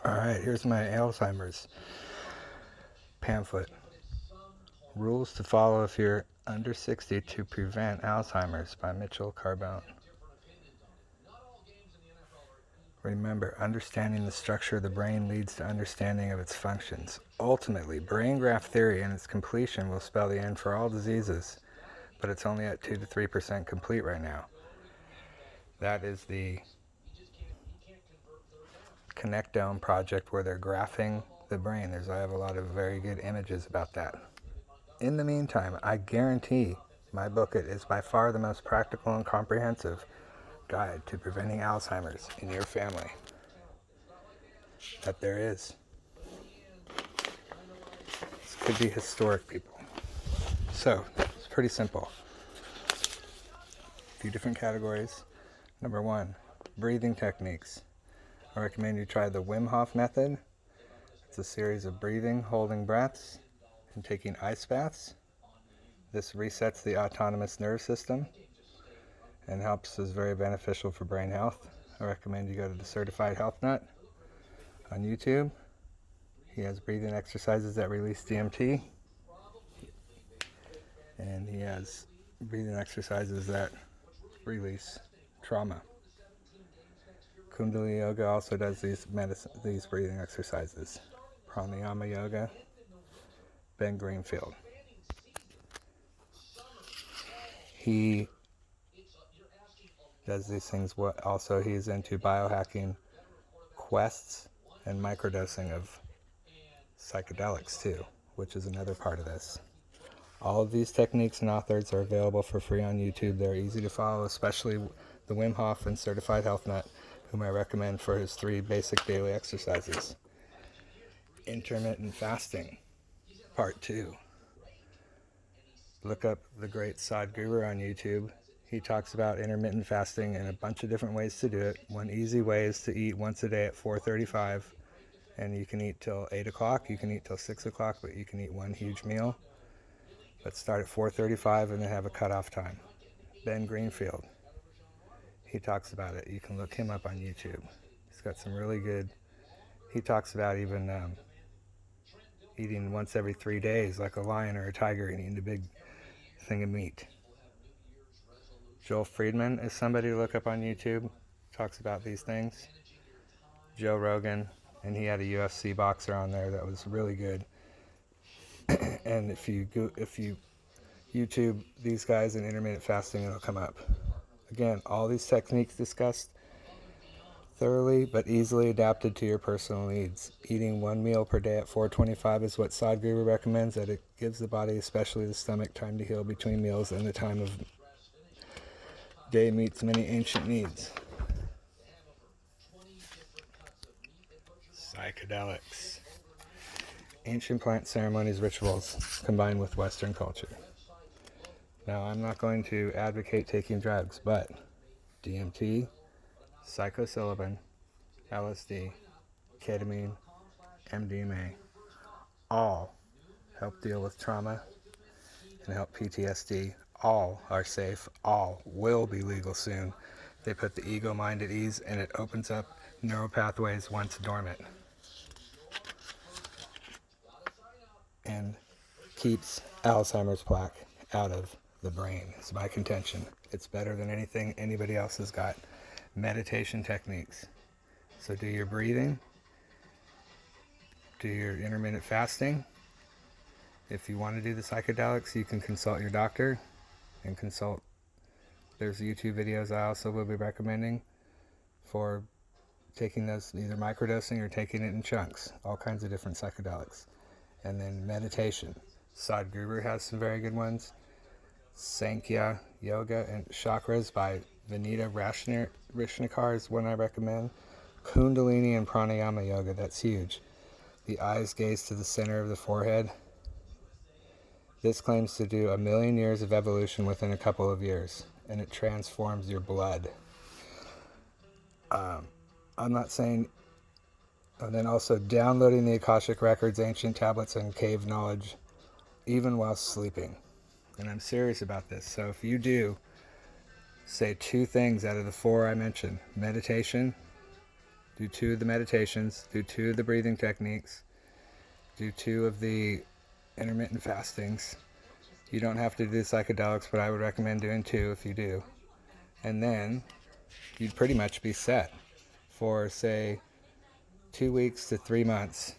Alright, here's my Alzheimer's pamphlet. Rules to follow if you're under 60 to prevent Alzheimer's by Mitchell Carbone. Remember, understanding the structure of the brain leads to understanding of its functions. Ultimately, brain graft theory and its completion will spell the end for all diseases, but it's only at 2 to 3% complete right now. That is the Connectome project where they're graphing the brain. I have a lot of very good images about that. In the meantime, I guarantee my booklet is by far the most practical and comprehensive guide to preventing Alzheimer's in your family that there is. This could be historic, people. So, it's pretty simple. A few different categories. Number 1, breathing techniques. I recommend you try the Wim Hof method. It's a series of breathing, holding breaths, and taking ice baths. This resets the autonomous nervous system and is very beneficial for brain health. I recommend you go to the Certified Health Nut on YouTube. He has breathing exercises that release DMT, and he has breathing exercises that release trauma. Kundalini Yoga also does these breathing exercises. Pranayama Yoga, Ben Greenfield. He does these things. Also, he's into biohacking quests and microdosing of psychedelics too, which is another part of this. All of these techniques and authors are available for free on YouTube. They're easy to follow, especially the Wim Hof and Certified Health Nut, whom I recommend for his 3 basic daily exercises. Intermittent fasting, part 2. Look up the great Sadhguru on YouTube. He talks about intermittent fasting and a bunch of different ways to do it. One easy way is to eat once a day at 4:35, and you can eat till 8 o'clock, you can eat till 6 o'clock, but you can eat one huge meal. But start at 4:35 and then have a cutoff time. Ben Greenfield, he talks about it. You can look him up on YouTube. He's got some really good, he talks about even eating once every 3 days like a lion or a tiger and eating a big thing of meat. Joel Friedman is somebody to look up on YouTube. Talks about these things. Joe Rogan, and he had a UFC boxer on there that was really good. And if you YouTube these guys in intermittent fasting, it'll come up. Again, all these techniques discussed thoroughly but easily adapted to your personal needs. Eating one meal per day at 4:25 is what Sadhguru recommends, that it gives the body, especially the stomach, time to heal between meals, and the time of day meets many ancient needs. Psychedelics. Ancient plant ceremonies, rituals combined with Western culture. Now, I'm not going to advocate taking drugs, but DMT, psilocybin, LSD, ketamine, MDMA, all help deal with trauma and help PTSD. All are safe. All will be legal soon. They put the ego mind at ease, and it opens up neural pathways once dormant and keeps Alzheimer's plaque out of the brain. It's my contention. It's better than anything anybody else has got. Meditation techniques. So do your breathing, do your intermittent fasting. If you want to do the psychedelics, you can consult your doctor and consult. There's YouTube videos I also will be recommending for taking those, either microdosing or taking it in chunks, all kinds of different psychedelics. And then meditation. Sadhguru has some very good ones. Sankhya Yoga and Chakras by Vinita Rishnakar is one I recommend. Kundalini and Pranayama Yoga, that's huge. The eyes gaze to the center of the forehead. This claims to do 1,000,000 years of evolution within a couple of years, and it transforms your blood. I'm not saying... And then also downloading the Akashic Records, ancient tablets, and cave knowledge, even while sleeping. And I'm serious about this. So if you do, say 2 things out of the 4 I mentioned: meditation, do 2 of the meditations, do 2 of the breathing techniques, do 2 of the intermittent fastings. You don't have to do psychedelics, but I would recommend doing 2 if you do. And then you'd pretty much be set for, say, 2 weeks to 3 months.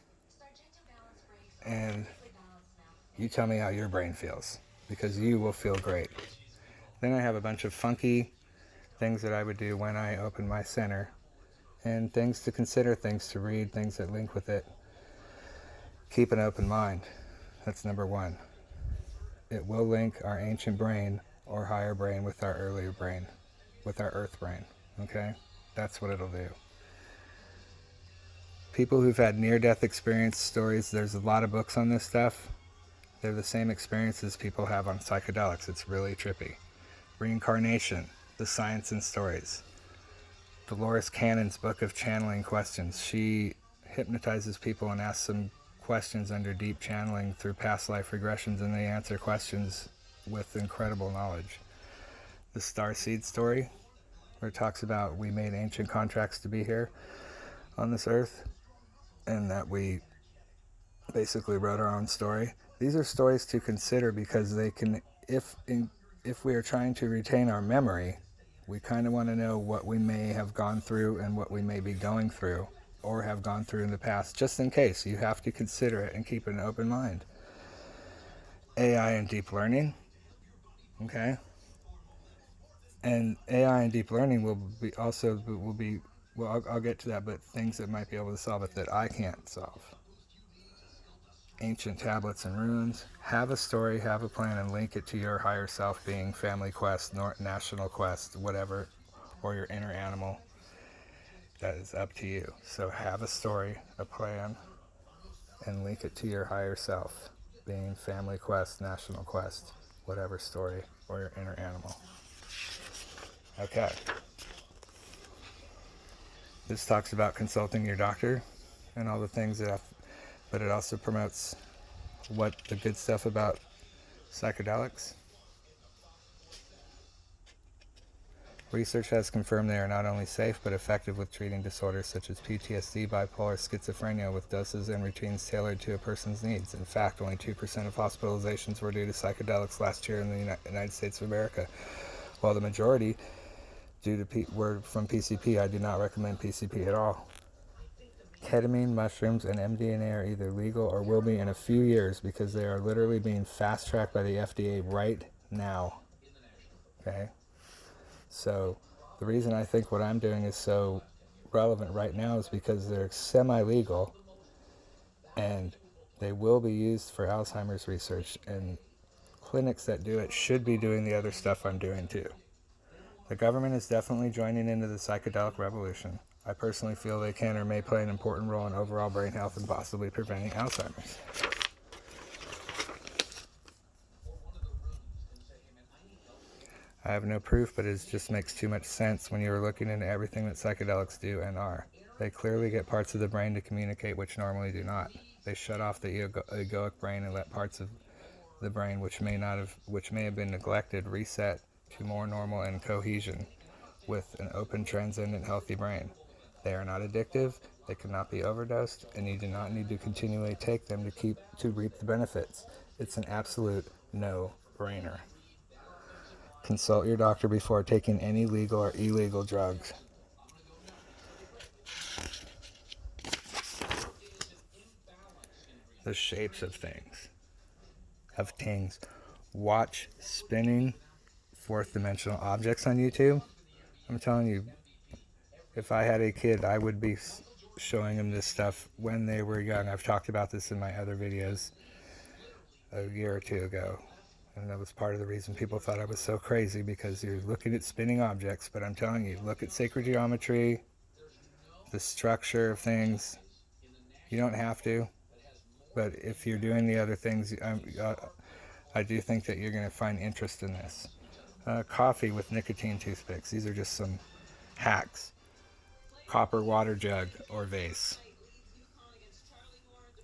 And you tell me how your brain feels, because you will feel great. Then I have a bunch of funky things that I would do when I open my center, and things to consider, things to read, things that link with it. Keep an open mind. That's number 1. It will link our ancient brain or higher brain with our earlier brain, with our earth brain. Okay? That's what it'll do. People who've had near-death experience stories, there's a lot of books on this stuff. They're the same experiences people have on psychedelics. It's really trippy. Reincarnation, the science and stories. Dolores Cannon's book of channeling questions. She hypnotizes people and asks them questions under deep channeling through past life regressions, and they answer questions with incredible knowledge. The Starseed story, where it talks about we made ancient contracts to be here on this earth, and that we basically wrote our own story. These are stories to consider because they can, if we are trying to retain our memory, we kind of want to know what we may have gone through and what we may be going through or have gone through in the past, just in case. You have to consider it and keep an open mind. AI and deep learning, okay? And AI and deep learning will be, well, I'll get to that, but things that might be able to solve it that I can't solve. Ancient tablets and runes. Have a story, have a plan, and link it to your higher self being, family quest, national quest, whatever, or your inner animal. That is up to you. So have a story, a plan, and link it to your higher self being, family quest, national quest, whatever story, or your inner animal. Okay. This talks about consulting your doctor and all the things that but it also promotes what the good stuff about psychedelics. Research has confirmed they are not only safe but effective with treating disorders such as PTSD, bipolar, schizophrenia, with doses and routines tailored to a person's needs. In fact, only 2% of hospitalizations were due to psychedelics last year in the United States of America, while the majority were from PCP. I do not recommend PCP at all. Ketamine, mushrooms, and MDMA are either legal or will be in a few years because they are literally being fast-tracked by the FDA right now. Okay? So the reason I think what I'm doing is so relevant right now is because they're semi-legal and they will be used for Alzheimer's research, and clinics that do it should be doing the other stuff I'm doing too. The government is definitely joining into the psychedelic revolution. I personally feel they can or may play an important role in overall brain health and possibly preventing Alzheimer's. I have no proof, but it just makes too much sense when you are looking into everything that psychedelics do and are. They clearly get parts of the brain to communicate which normally do not. They shut off the egoic brain and let parts of the brain which may have been neglected reset to more normal and cohesion with an open, transcendent, healthy brain. They are not addictive, they cannot be overdosed, and you do not need to continually take them to reap the benefits. It's an absolute no-brainer. Consult your doctor before taking any legal or illegal drugs. The shapes of things. Watch spinning fourth dimensional objects on YouTube. I'm telling you, if I had a kid, I would be showing them this stuff when they were young. I've talked about this in my other videos a year or two ago. And that was part of the reason people thought I was so crazy, because you're looking at spinning objects. But I'm telling you, look at sacred geometry, the structure of things. You don't have to. But if you're doing the other things, I do think that you're going to find interest in this. Coffee with nicotine toothpicks. These are just some hacks. Copper water jug or vase.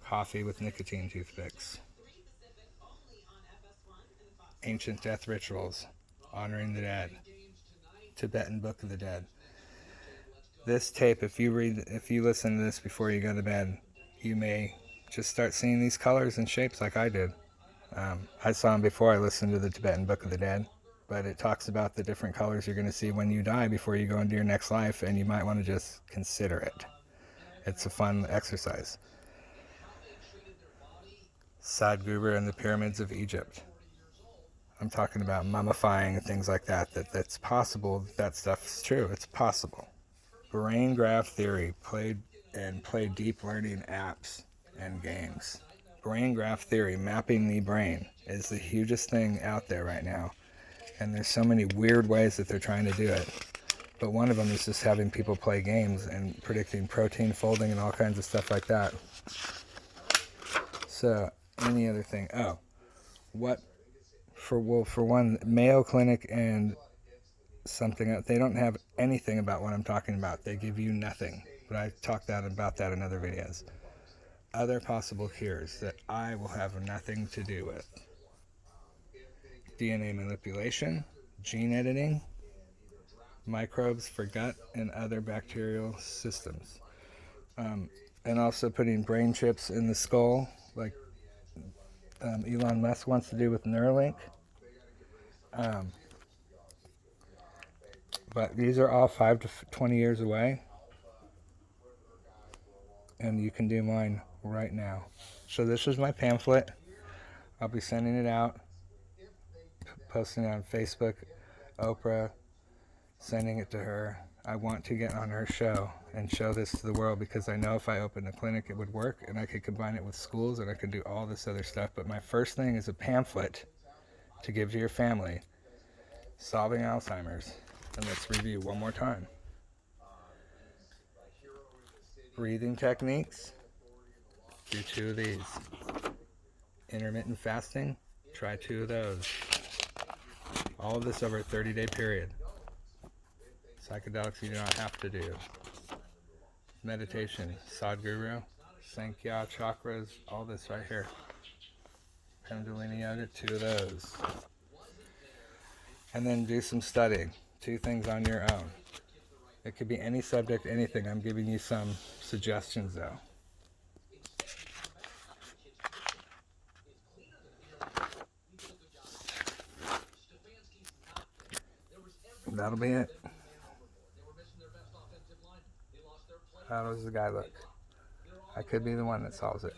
Coffee with nicotine toothpicks. Ancient death rituals. Honoring the dead. Tibetan Book of the Dead. This tape, if you listen to this before you go to bed, you may just start seeing these colors and shapes like I did. I saw them before I listened to the Tibetan Book of the Dead, but it talks about the different colors you're going to see when you die before you go into your next life, and you might want to just consider it. It's a fun exercise. Sadhguru and the pyramids of Egypt. I'm talking about mummifying and things like that. That's possible. That stuff is true. It's possible. Brain graph theory. Play deep learning apps and games. Brain graph theory, mapping the brain, is the hugest thing out there right now. And there's so many weird ways that they're trying to do it. But one of them is just having people play games and predicting protein folding and all kinds of stuff like that. So, any other thing? Oh, what? For one, Mayo Clinic and something else, they don't have anything about what I'm talking about. They give you nothing. But I talked about that in other videos. Other possible cures that I will have nothing to do with: DNA manipulation, gene editing, microbes for gut and other bacterial systems, and also putting brain chips in the skull, like Elon Musk wants to do with Neuralink. But these are all 5 to 20 years away, and you can do mine right now. So this is my pamphlet. I'll be sending it out, posting it on Facebook, Oprah, sending it to her. I want to get on her show and show this to the world, because I know if I opened a clinic it would work, and I could combine it with schools, and I could do all this other stuff. But my first thing is a pamphlet to give to your family, Solving Alzheimer's. And let's review one more time. Breathing techniques, do 2 of these. Intermittent fasting, try 2 of those. All of this over a 30-day period. Psychedelics you do not have to do. Meditation, Sadhguru, Sankhya, chakras, all this right here. Kundalini yoga, 2 of those. And then do some studying. 2 things on your own. It could be any subject, anything. I'm giving you some suggestions though. That'll be it. How does the guy look? I could be the one that solves it.